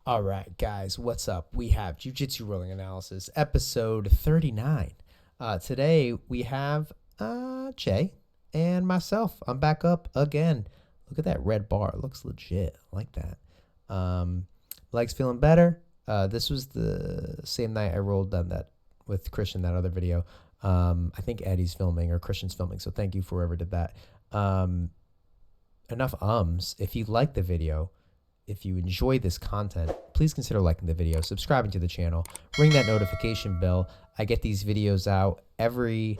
All right, guys, what's up? We have Jiu-Jitsu Rolling Analysis, episode 39. Today, we have Jay and myself. I'm back up again. Look at that red bar. It looks legit. I like that. Legs feeling better. This was the same night I rolled on that with Christian, that other video. I think Eddie's filming or Christian's filming, so thank you for whoever did that. Enough ums. If you like the video, if you enjoy this content, please consider liking the video, subscribing to the channel, ring that notification bell. I get these videos out every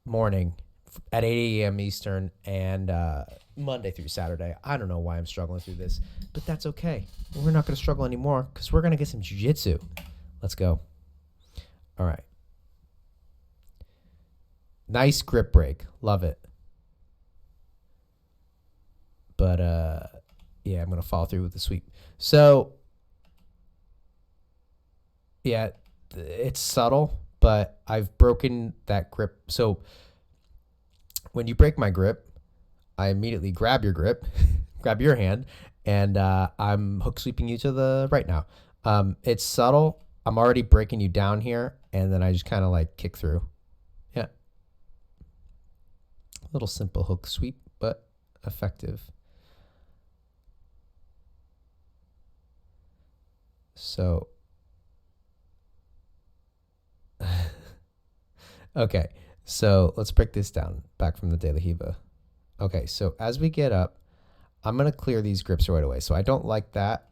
morning at 8 a.m. Eastern and Monday through Saturday. I don't know why I'm struggling through this, but that's okay. We're not going to struggle anymore because we're going to get some jiu-jitsu. Let's go. All right. Nice grip break. Love it. But, yeah, I'm going to follow through with the sweep. So, yeah, it's subtle, but I've broken that grip. So, when you break my grip, I immediately grab your grip, grab your hand, and I'm hook sweeping you to the right now. It's subtle. I'm already breaking you down here, and then I just kind of like kick through. Yeah. A little simple hook sweep, but effective. So, okay, so let's break this down back from the De La Hiva. Okay, so as we get up, I'm going to clear these grips right away. So I don't like that.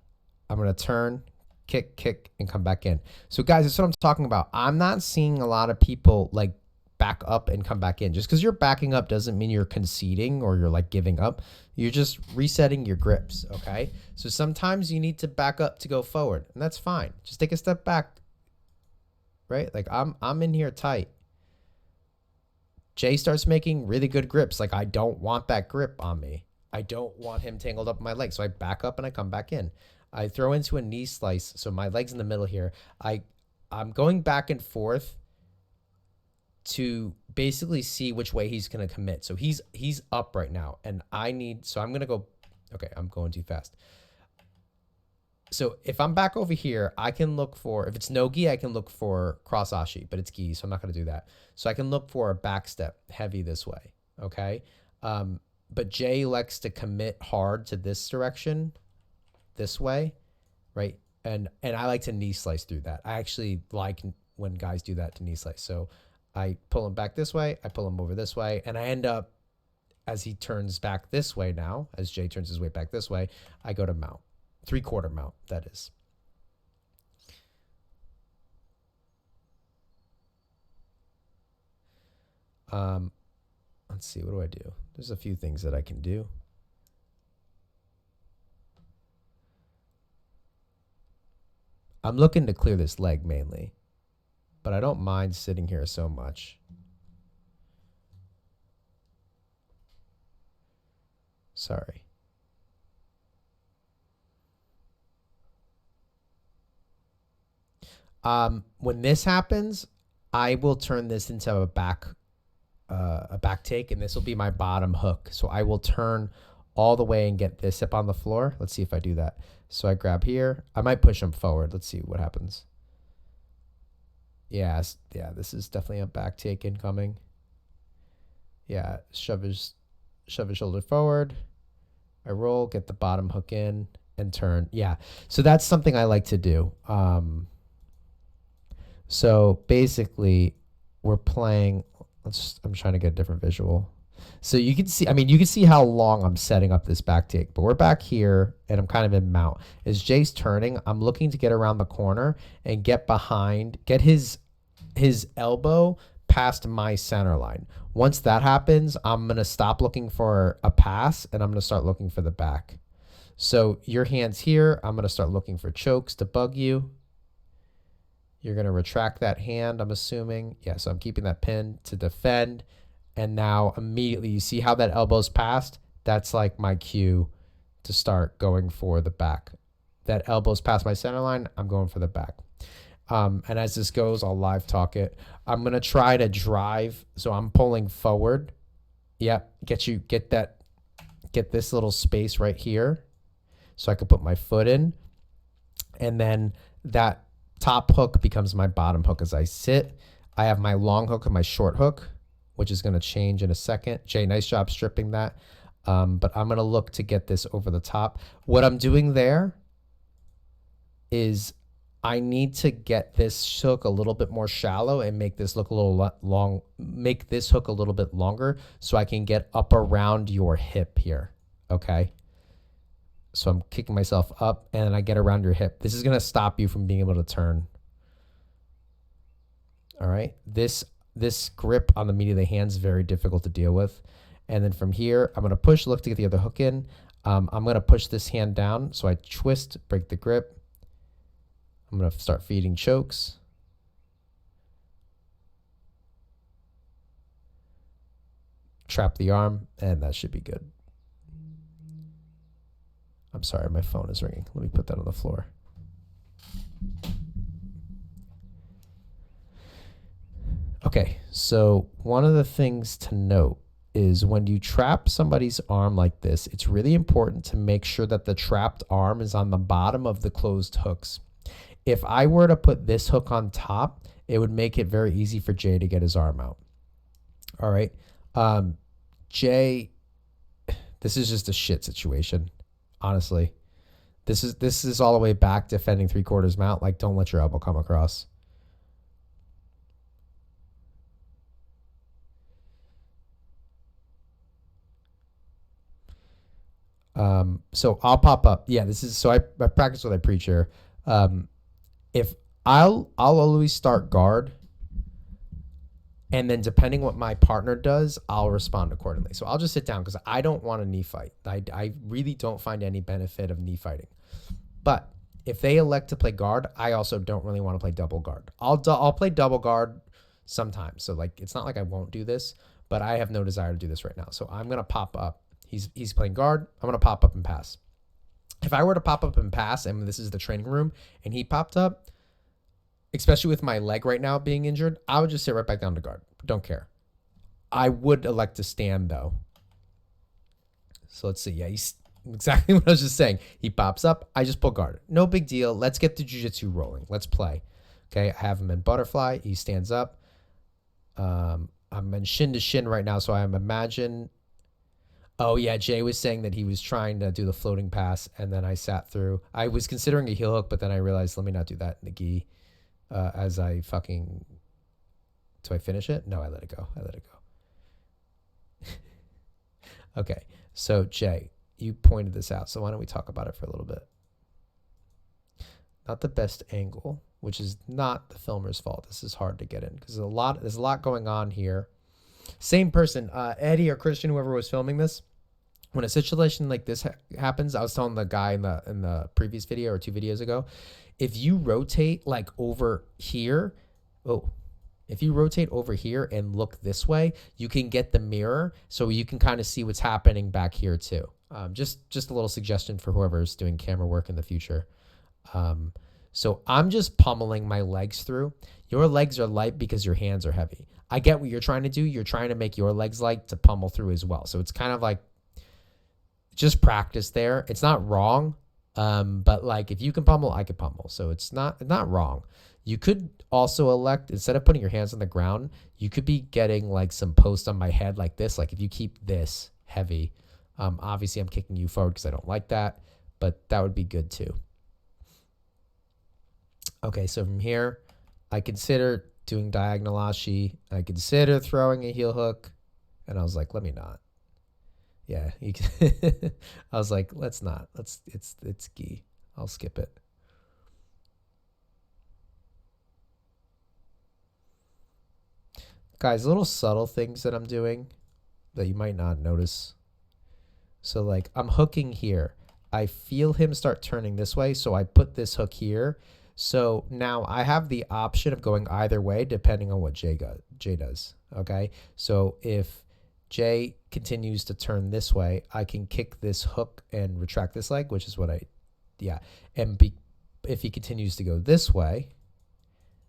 I'm going to turn, kick, and come back in. So guys, that's what I'm talking about. I'm not seeing a lot of people like back up and come back in. Just because you're backing up doesn't mean you're conceding or you're like giving up. You're just resetting your grips, okay? So sometimes you need to back up to go forward, and that's fine. Just take a step back, right? Like I'm in here tight. Jay starts making really good grips. Like I don't want that grip on me. I don't want him tangled up in my leg. So I back up and I come back in. I throw into a knee slice. So my leg's in the middle here. I'm going back and forth to basically see which way he's going to commit. So he's up right now, and I'm going to go, okay, I'm going too fast. So if I'm back over here, I can look for, if it's no gi, I can look for cross ashi, but it's gi, so I'm not going to do that. So I can look for a back step heavy this way, okay? But Jay likes to commit hard to this direction, this way, right? And I like to knee slice through that. I actually like when guys do that to knee slice. So I pull him back this way, I pull him over this way, and I end up, as he turns back this way now, as Jay turns his weight back this way, I go to mount. 3/4 mount, that is. Let's see, what do I do? There's a few things that I can do. I'm looking to clear this leg mainly, but I don't mind sitting here so much. Sorry. When this happens, I will turn this into a back take, and this will be my bottom hook. So I will turn all the way and get this up on the floor. Let's see if I do that. So I grab here. I might push him forward. Let's see what happens. Yeah, this is definitely a back take incoming. Yeah, shove his shoulder forward. I roll, get the bottom hook in, and turn. Yeah, so that's something I like to do. So basically, we're playing. I'm trying to get a different visual. So you can see, you can see how long I'm setting up this back take, but we're back here and I'm kind of in mount. As Jay's turning, I'm looking to get around the corner and get behind, get his elbow past my center line. Once that happens, I'm going to stop looking for a pass and I'm going to start looking for the back. So your hand's here. I'm going to start looking for chokes to bug you. You're going to retract that hand, I'm assuming. Yeah, so I'm keeping that pin to defend. And now immediately you see how that elbow's passed? That's like my cue to start going for the back. That elbow's past my center line, I'm going for the back. And as this goes, I'll live talk it. I'm going to try to drive. So I'm pulling forward. Yep, get this little space right here. So I could put my foot in. And then that top hook becomes my bottom hook as I sit. I have my long hook and my short hook, which is going to change in a second. Jay, nice job stripping that. But I'm going to look to get this over the top. What I'm doing there is I need to get this hook a little bit more shallow and make this look a little long, make this hook a little bit longer so I can get up around your hip here, okay? So I'm kicking myself up and I get around your hip. This is going to stop you from being able to turn. All right. This grip on the meat of the hand is very difficult to deal with. And then from here, I'm going to push, look to get the other hook in. I'm going to push this hand down. So I twist, break the grip. I'm going to start feeding chokes. Trap the arm, and that should be good. I'm sorry, my phone is ringing. Let me put that on the floor. Okay, so one of the things to note is when you trap somebody's arm like this, it's really important to make sure that the trapped arm is on the bottom of the closed hooks. If I were to put this hook on top, it would make it very easy for Jay to get his arm out. All right. Jay, this is just a shit situation. Honestly, this is all the way back defending 3/4 mount. Like, don't let your elbow come across. So I'll pop up. Yeah, this is, so I practice what I preach here. If I'll always start guard, and then depending what my partner does, I'll respond accordingly. So I'll just sit down because I don't want a knee fight. I really don't find any benefit of knee fighting. But if they elect to play guard, I also don't really want to play double guard. I'll play double guard sometimes. So like, it's not like I won't do this, but I have no desire to do this right now. So I'm going to pop up. He's playing guard. I'm going to pop up and pass. If I were to pop up and pass, and this is the training room, and he popped up, especially with my leg right now being injured, I would just sit right back down to guard. Don't care. I would elect to stand, though. So let's see. Yeah, he's exactly what I was just saying. He pops up. I just pull guard. No big deal. Let's get the jiu-jitsu rolling. Let's play. Okay, I have him in butterfly. He stands up. I'm in shin to shin right now, so I'm imagine... Oh, yeah, Jay was saying that he was trying to do the floating pass, and then I sat through. I was considering a heel hook, but then I realized, let me not do that in the gi. As I fucking... Do I finish it? No, I let it go. Okay, so Jay, you pointed this out, so why don't we talk about it for a little bit? Not the best angle, which is not the filmer's fault. This is hard to get in because there's a lot going on here. Same person, Eddie or Christian, whoever was filming this. When a situation like this happens, I was telling the guy in the previous video or 2 videos ago, if you rotate like over here, if you rotate over here and look this way, you can get the mirror so you can kind of see what's happening back here too. Just a little suggestion for whoever's doing camera work in the future. So I'm just pummeling my legs through. Your legs are light because your hands are heavy. I get what you're trying to do. You're trying to make your legs light to pummel through as well. So it's kind of like just practice there. It's not wrong. But like if you can pummel, I could pummel. So it's not wrong. You could also elect, instead of putting your hands on the ground, you could be getting like some post on my head like this. Like if you keep this heavy, obviously I'm kicking you forward because I don't like that, but that would be good too. Okay, so from here, I consider doing diagonal ashi. I consider throwing a heel hook, and I was like, let me not. Yeah, I was like, let's not. It's gi. I'll skip it. Guys, little subtle things that I'm doing that you might not notice. So like I'm hooking here. I feel him start turning this way, so I put this hook here. So now I have the option of going either way depending on what Jay does. Okay, so if Jay continues to turn this way, I can kick this hook and retract this leg, which is what and if he continues to go this way,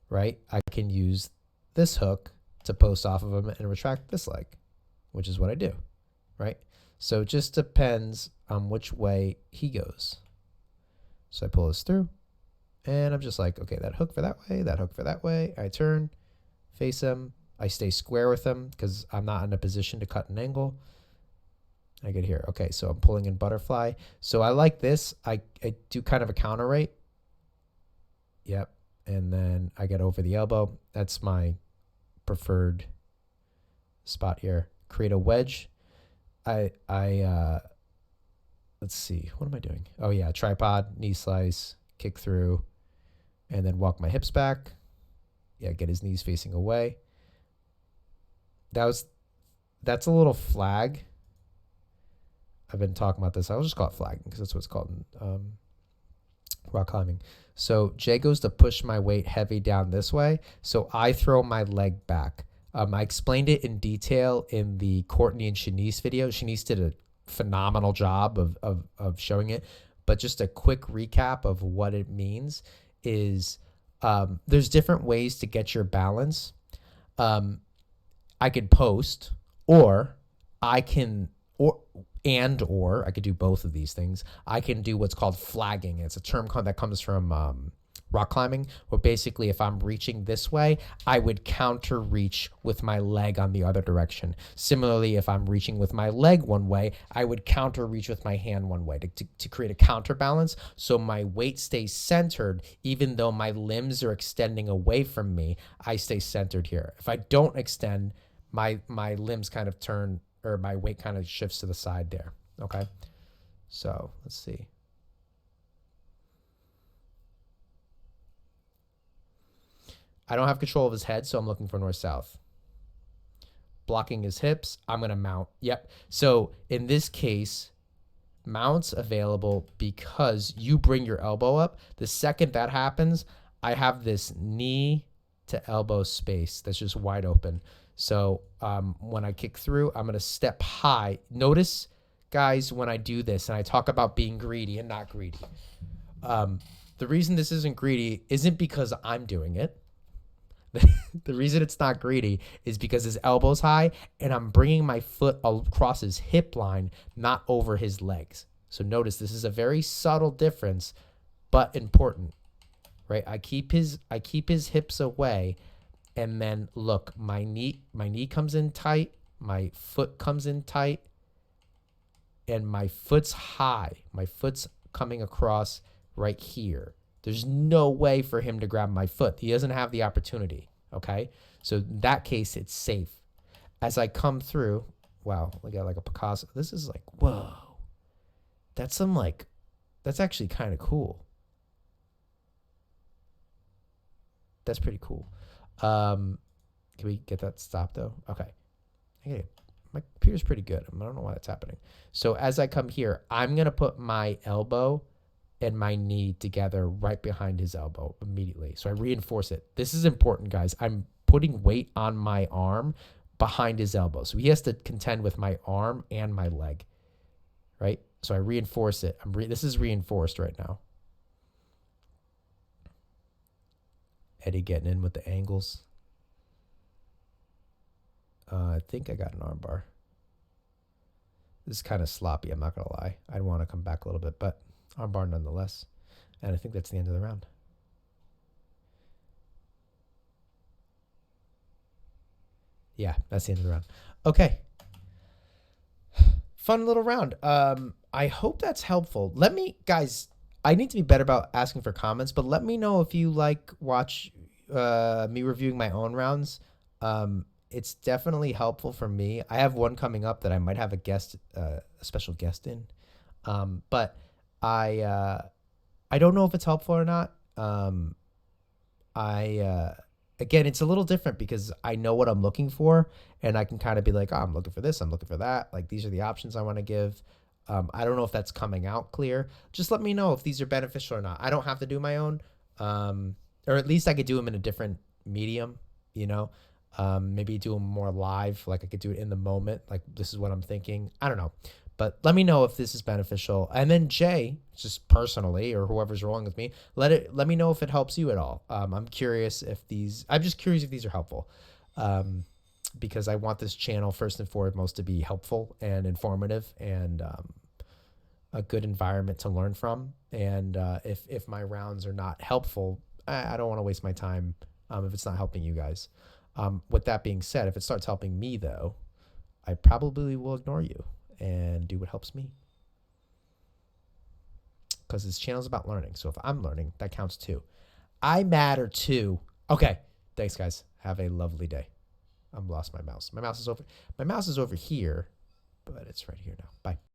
right, I can use this hook to post off of him and retract this leg, which is what I do, right? So it just depends on which way he goes. So I pull this through. And I'm just like, okay, that hook for that way, that hook for that way. I turn, face him. I stay square with him because I'm not in a position to cut an angle. I get here. Okay, so I'm pulling in butterfly. So I like this. I do kind of a counter right. Yep. And then I get over the elbow. That's my preferred spot here. Create a wedge. Let's see. What am I doing? Oh, yeah. Tripod, knee slice, kick through, and then walk my hips back. Yeah, get his knees facing away. That's a little flag. I've been talking about this. I'll just call it flagging because that's what it's called in rock climbing. So Jay goes to push my weight heavy down this way. So I throw my leg back. I explained it in detail in the Courtney and Shanice video. Shanice did a phenomenal job of showing it. But just a quick recap of what it means is there's different ways to get your balance. I could post, or I can, or I could do both of these things. I can do what's called flagging. It's a term that comes from rock climbing, where basically if I'm reaching this way, I would counter reach with my leg on the other direction. Similarly, if I'm reaching with my leg one way, I would counter reach with my hand one way to create a counterbalance. So my weight stays centered, even though my limbs are extending away from me, I stay centered here. If I don't extend, my limbs kind of turn, or my weight kind of shifts to the side there. Okay. So let's see. I don't have control of his head, so I'm looking for north-south. Blocking his hips, I'm going to mount. Yep. So in this case, mounts available because you bring your elbow up. The second that happens, I have this knee to elbow space that's just wide open. So when I kick through, I'm going to step high. Notice, guys, when I do this, and I talk about being greedy and not greedy. The reason this isn't greedy isn't because I'm doing it. The reason it's not greedy is because his elbow's high and I'm bringing my foot across his hip line, not over his legs. So notice this is a very subtle difference, but important, right? I keep his hips away, and then look, my knee comes in tight, my foot comes in tight, and my foot's high. My foot's coming across right here. There's no way for him to grab my foot. He doesn't have the opportunity, okay? So in that case, it's safe. As I come through, wow, look at like a Picasso. This is like, whoa. That's actually kind of cool. That's pretty cool. Can we get that stopped though? Okay. Hey, my computer's pretty good. I don't know why that's happening. So as I come here, I'm going to put my elbow and my knee together right behind his elbow immediately. So I reinforce it. This is important, guys. I'm putting weight on my arm behind his elbow. So he has to contend with my arm and my leg, right? So I reinforce it. This is reinforced right now. Eddie getting in with the angles. I think I got an arm bar. This is kind of sloppy, I'm not going to lie. I'd want to come back a little bit, but arm bar nonetheless. And I think that's the end of the round. Yeah, that's the end of the round. Okay. Fun little round. I hope that's helpful. Guys, I need to be better about asking for comments, but let me know if you watch me reviewing my own rounds. It's definitely helpful for me. I have one coming up that I might have a special guest in. But I don't know if it's helpful or not. Again, it's a little different because I know what I'm looking for, and I can kind of be like, oh, I'm looking for this, I'm looking for that. Like, these are the options I want to give. I don't know if that's coming out clear. Just let me know if these are beneficial or not. I don't have to do my own, or at least I could do them in a different medium, maybe do them more live. Like I could do it in the moment. Like, this is what I'm thinking. I don't know. But let me know if this is beneficial. And then Jay, just personally, or whoever's rolling with me, let me know if it helps you at all. I'm just curious if these are helpful. Because I want this channel first and foremost to be helpful and informative and a good environment to learn from. And if my rounds are not helpful, I don't want to waste my time if it's not helping you guys. With that being said, if it starts helping me though, I probably will ignore you and do what helps me. Because this channel is about learning. So if I'm learning, that counts too. I matter too. Okay. Thanks, guys. Have a lovely day. I'm lost my mouse. My mouse is over here, but it's right here now. Bye.